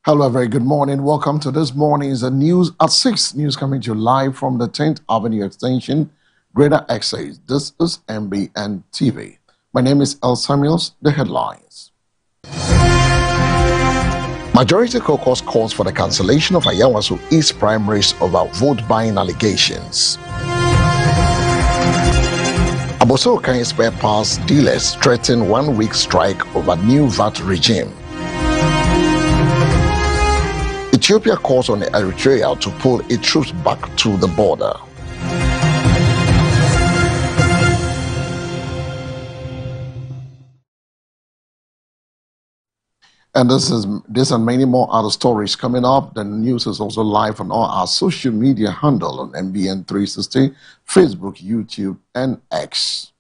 Hello, very good morning. Welcome to this morning's News at 6. News coming to you live from the 10th Avenue Extension, Greater Essex. This is MBN TV. My name is El Samuels. The headlines. Majority caucus calls for the cancellation of Ayawaso East primaries over vote buying allegations. Aboso Okan spare parts dealers threaten 1-week strike over new VAT regime. Ethiopia calls on Eritrea to pull its troops back to the border. And this and many more other stories coming up. The news is also live on all our social media handle on MBN 360, Facebook, YouTube, and X.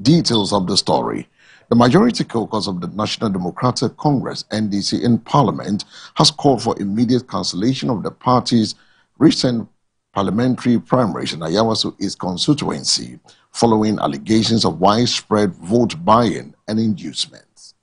Details of the story. The majority caucus of the National Democratic Congress, NDC, in Parliament has called for immediate cancellation of the party's recent parliamentary primaries in Ayawaso East constituency, following allegations of widespread vote buying and inducements.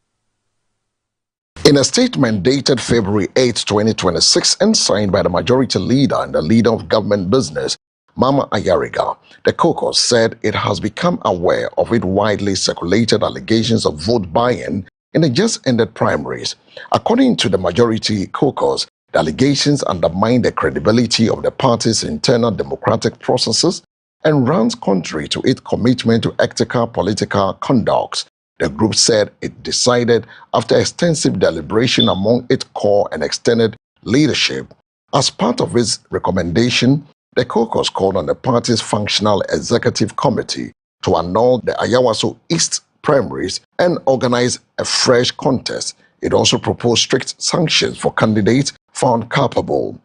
In a statement dated February 8, 2026, and signed by the majority leader and the leader of government business, Mama Ayariga, the caucus said it has become aware of its widely circulated allegations of vote buying in the just-ended primaries. According to the majority caucus, the allegations undermine the credibility of the party's internal democratic processes and runs contrary to its commitment to ethical political conduct. The group said it decided, after extensive deliberation among its core and extended leadership, as part of its recommendation, the caucus called on the party's functional executive committee to annul the Ayawaso East primaries and organize a fresh contest. It also proposed strict sanctions for candidates found culpable.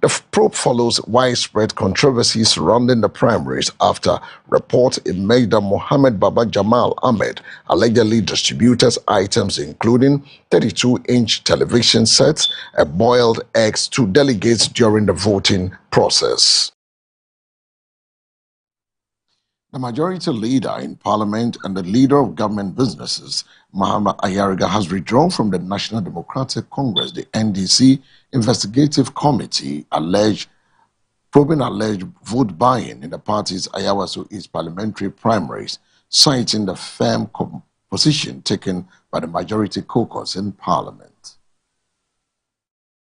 The probe follows widespread controversy surrounding the primaries after reports emerged that Mohammed Baba Jamal Ahmed allegedly distributed items including 32-inch television sets and boiled eggs to delegates during the voting process. The majority leader in Parliament and the leader of government businesses, Muhammad Ayariga, has withdrawn from the National Democratic Congress, the NDC, investigative committee probing alleged vote buying in the party's Ayawaso East parliamentary primaries, citing the firm position taken by the majority caucus in Parliament.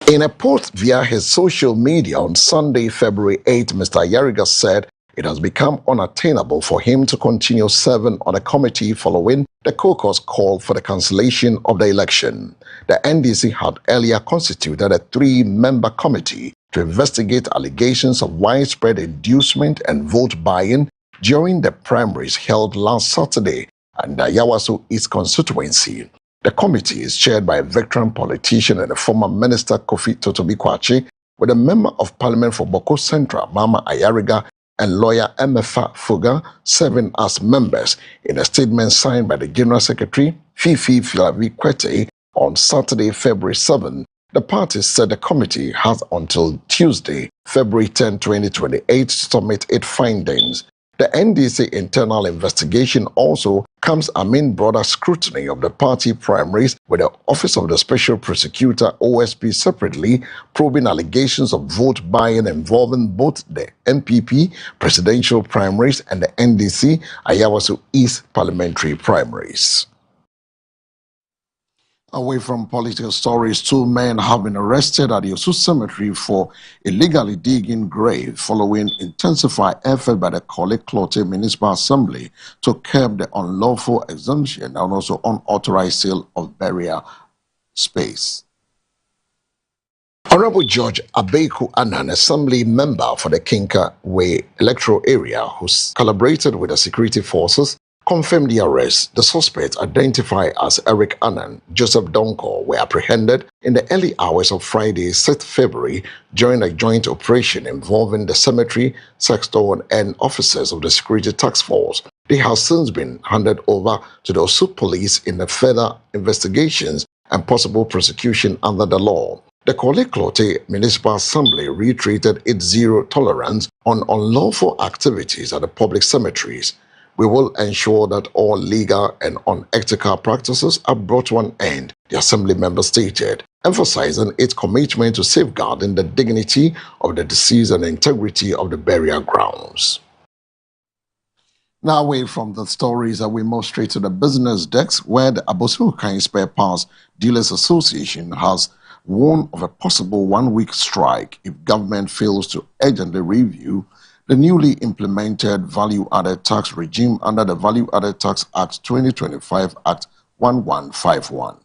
In a post via his social media on Sunday, February 8, Mr. Ayariga said it has become unattainable for him to continue serving on a committee following the caucus call for the cancellation of the election. The NDC had earlier constituted a 3-member committee to investigate allegations of widespread inducement and vote buying during the primaries held last Saturday in the Ayawaso East constituency. The committee is chaired by a veteran politician and a former minister, Kofi Totobi Kwachi, with a member of parliament for Boko Central, Mama Ayariga, and lawyer Emefa Fuga serving as members. In a statement signed by the General Secretary, Fifi Filavi Kwete, on Saturday, February 7, the party said the committee has until Tuesday, February 10, 2028 to submit its findings. The NDC internal investigation also comes amid broader scrutiny of the party primaries, with the Office of the Special Prosecutor, OSP, separately probing allegations of vote buying involving both the MPP presidential primaries and the NDC Ayawaso East parliamentary primaries. Away from political stories, 2 men have been arrested at the Osu Cemetery for illegally digging grave following intensified effort by the Korle Klottey Municipal Assembly to curb the unlawful exemption and also unauthorized sale of burial space. Honorable George Abeku Anan, Assembly member for the Kinka Way electoral area, who collaborated with the security forces, confirmed the arrest. The suspects, identified as Eric Annan, Joseph Donko, were apprehended in the early hours of Friday, 6 February, during a joint operation involving the cemetery, sexton, and officers of the security task force. They have since been handed over to the Osu police in the further investigations and possible prosecution under the law. The Korle Klottey Municipal Assembly reiterated its zero tolerance on unlawful activities at the public cemeteries. We will ensure that all legal and unethical practices are brought to an end, the Assembly member stated. emphasizing its commitment to safeguarding the dignity of the deceased and the integrity of the burial grounds. Now, away from the stories, we move straight to the business desk, where the Abossey-Okan Spare Parts Dealers Association has warned of a possible one-week strike if government fails to urgently review the newly implemented value-added tax regime under the Value-Added Tax Act 2025 Act 1151.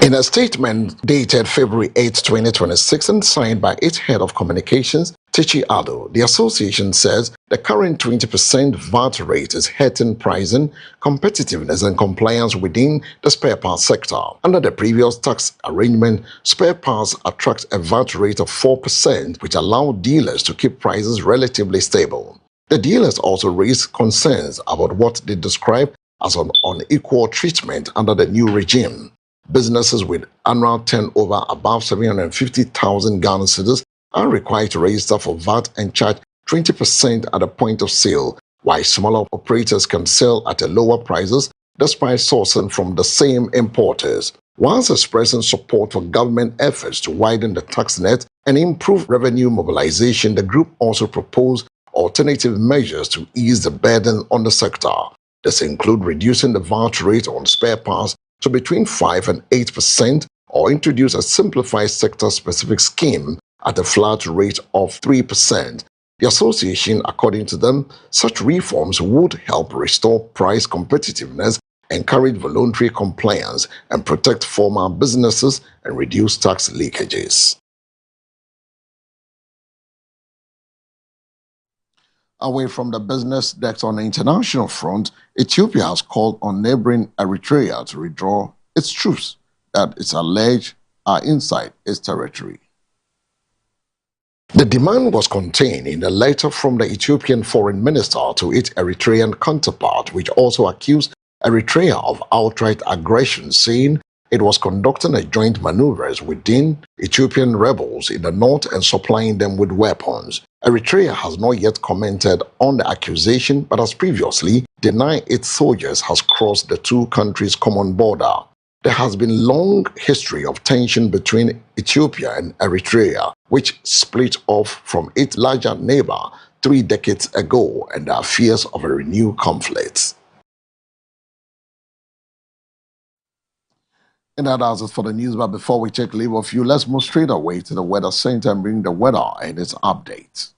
In a statement dated February 8, 2026 and signed by its head of communications, Tichi Ado, the association says the current 20% VAT rate is hurting pricing, competitiveness and compliance within the spare parts sector. Under the previous tax arrangement, spare parts attract a VAT rate of 4%, which allowed dealers to keep prices relatively stable. The dealers also raised concerns about what they describe as an unequal treatment under the new regime. Businesses with annual turnover above 750,000 Ghana cedis are required to register for VAT and charge 20% at the point of sale, while smaller operators can sell at a lower prices despite sourcing from the same importers. Whilst expressing support for government efforts to widen the tax net and improve revenue mobilization, the group also proposed alternative measures to ease the burden on the sector. This include reducing the VAT rate on spare parts to between 5 and 8%, or introduce a simplified sector-specific scheme at a flat rate of 3%. The association, according to them, such reforms would help restore price competitiveness, encourage voluntary compliance, and protect formal businesses and reduce tax leakages. Away from the business desk on the international front, Ethiopia has called on neighboring Eritrea to withdraw its troops that it's alleged are inside its territory. The demand was contained in a letter from the Ethiopian foreign minister to its Eritrean counterpart, which also accused Eritrea of outright aggression, saying it was conducting a joint maneuvers within Ethiopian rebels in the north and supplying them with weapons. Eritrea has not yet commented on the accusation, but has previously denied its soldiers has crossed the two countries' common border. There has been long history of tension between Ethiopia and Eritrea, which split off from its larger neighbor 3 decades ago, and there are fears of a renewed conflict. And that does it for the news, but before we take leave of you, let's move straight away to the weather center and bring the weather and its updates.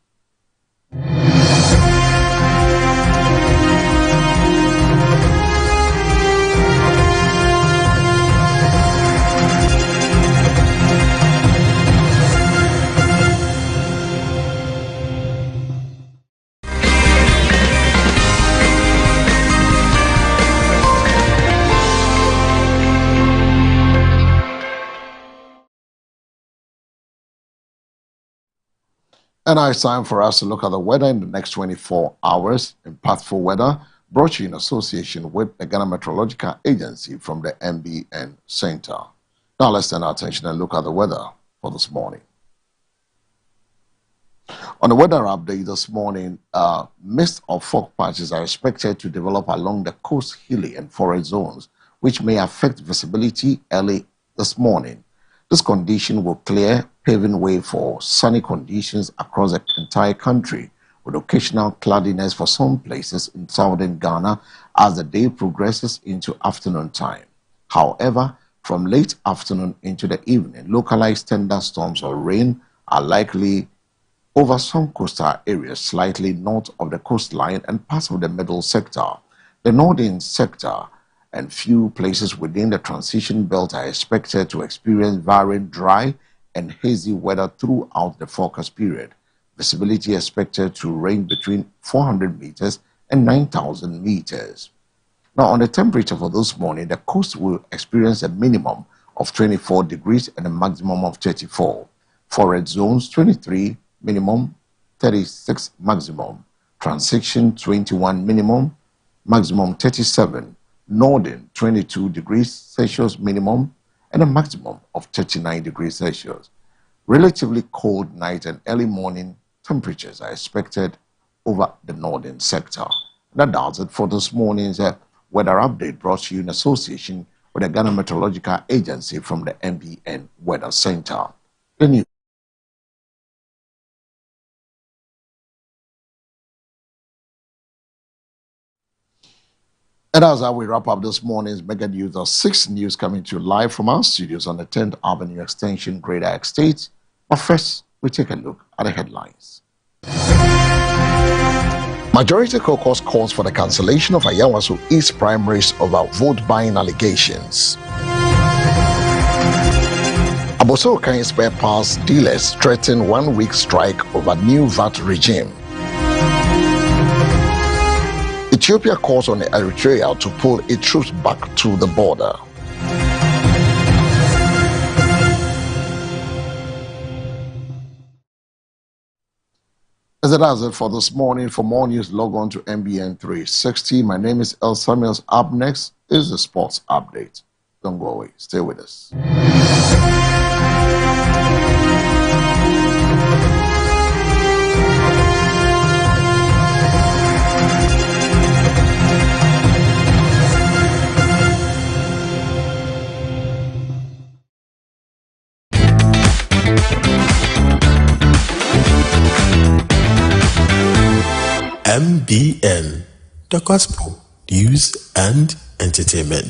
And now it's time for us to look at the weather in the next 24 hours. Impactful weather brought to you in association with the Ghana Meteorological Agency from the MBN Center. Now let's turn our attention and look at the weather for this morning. On the weather update this morning, mist or fog patches are expected to develop along the coast, hilly and forest zones, which may affect visibility early this morning. This condition will clear, paving way for sunny conditions across the entire country, with occasional cloudiness for some places in southern Ghana as the day progresses into afternoon time. However, from late afternoon into the evening, localized thunderstorms or rain are likely over some coastal areas slightly north of the coastline and parts of the middle sector. The northern sector and few places within the transition belt are expected to experience varying dry and hazy weather throughout the forecast period. Visibility expected to range between 400 meters and 9,000 meters. Now, on the temperature for this morning, the coast will experience a minimum of 24 degrees and a maximum of 34. Forest zones, 23 minimum, 36 maximum. Transition, 21 minimum, maximum 37. Northern, 22 degrees Celsius minimum and a maximum of 39 degrees Celsius. Relatively cold night and early morning temperatures are expected over the northern sector. That does it for this morning's weather update brought to you in association with the Ghana Meteorological Agency from the MBN Weather Center. The news. And as we wrap up this morning's Mega News, there are 6 news coming to you live from our studios on the 10th Avenue Extension, Greater Estate. But first, we take a look at the headlines. Majority Caucus calls for the cancellation of Ayawaso East primaries over vote buying allegations. Aboso Okan spare parts dealers threaten 1-week strike over new VAT regime. Ethiopia calls on Eritrea to pull its troops back to the border. As it has it for this morning. For more news, log on to MBN 360. My name is El Samuels. Up next is the sports update. Don't go away. Stay with us. MBN, the gospel, news and entertainment.